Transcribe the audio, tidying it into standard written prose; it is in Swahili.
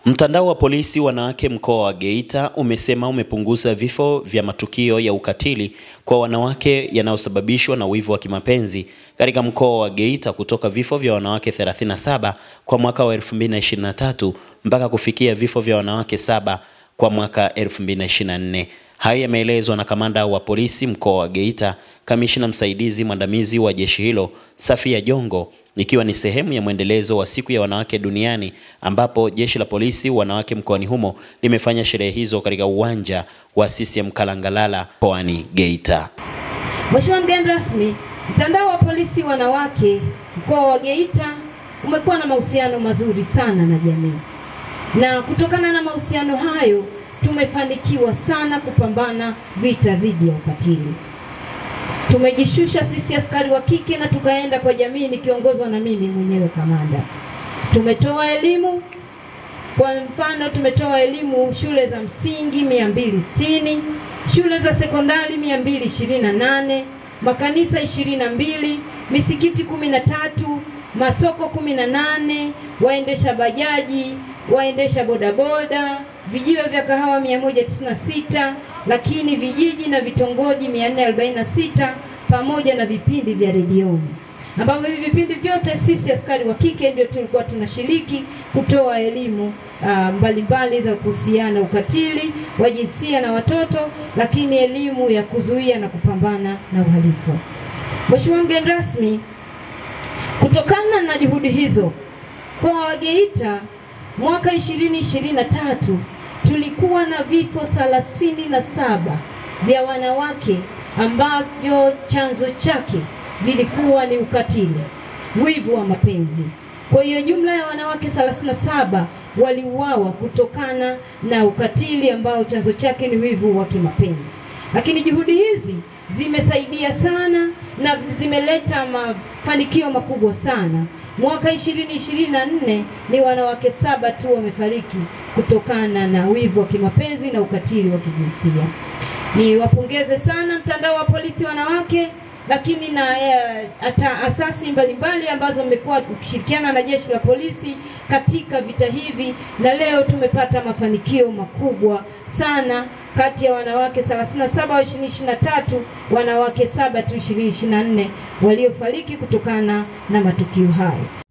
Mtandao wa polisi wanawake mkoa wa Geita umesema umepunguza vifo vya matukio ya ukatili kwa wanawake yanayosababishwa na wivu wa kimapenzi katika mkoa wa Geita kutoka vifo vya wanawake 37 kwa mwaka wa 2023 mpaka kufikia vifo vya wanawake 7 kwa mwaka 2024. Haya yameelezwa na kamanda wa polisi mkoa wa Geita, kamishna msaidizi mwandamizi wa jeshi hilo, Safia Jongo, ikiwa ni sehemu ya mwendelezo wa siku ya wanawake duniani ambapo jeshi la polisi wanawake mkoani humo limefanya sherehe hizo katika uwanja wa CCM Kalangalala mkoani Geita. Mheshimiwa mgeni rasmi, mtandao wa polisi wanawake mkoa wa Geita umekuwa na mahusiano mazuri sana na jamii. Na kutokana na mahusiano hayo tumefanikiwa sana kupambana vita dhidi ya ukatili. Tumejishusha sisi askari wa kike na tukaenda kwa jamii nikiongozwa na mimi mwenyewe kamanda. Tumetoa elimu, kwa mfano tumetoa elimu shule za msingi 260, shule za sekondari 228, makanisa 22, misikiti 13, masoko 18, waendesha bajaji, waendesha bodaboda, vijiwe vya kahawa 196, lakini vijiji na vitongoji 446 pamoja na vipindi vya redioni. Ambapo hivi vipindi vyote sisi askari wa kike ndio tulikuwa tunashiriki kutoa elimu mbalimbali za kuhusiana ukatili wa jinsia na watoto, lakini elimu ya kuzuia na kupambana na uhalifu. Mheshimiwa mgeni rasmi, kutokana na juhudi hizo kwa Geita mwaka 2023 tulikuwa na vifo 37 vya wanawake ambavyo chanzo chake vilikuwa ni ukatili, wivu wa mapenzi. Kwa hiyo jumla ya wanawake 37 waliuawa kutokana na ukatili ambao chanzo chake ni wivu wa kimapenzi. Lakini juhudi hizi zimesaidia sana na zimeleta mafanikio makubwa sana. Mwaka 2024 ni wanawake 7 tu wamefariki kutokana na wivu wa kimapenzi na ukatili wa kijinsia. Ni wapongeze sana mtandao wa polisi wanawake, lakini na hata asasi mbalimbali ambazo mmekuwa ukishirikiana na jeshi la polisi katika vita hivi, na leo tumepata mafanikio makubwa sana. Kati ya wanawake 37 wa 2023, wanawake 7 tu 2024 waliofariki kutokana na matukio hayo.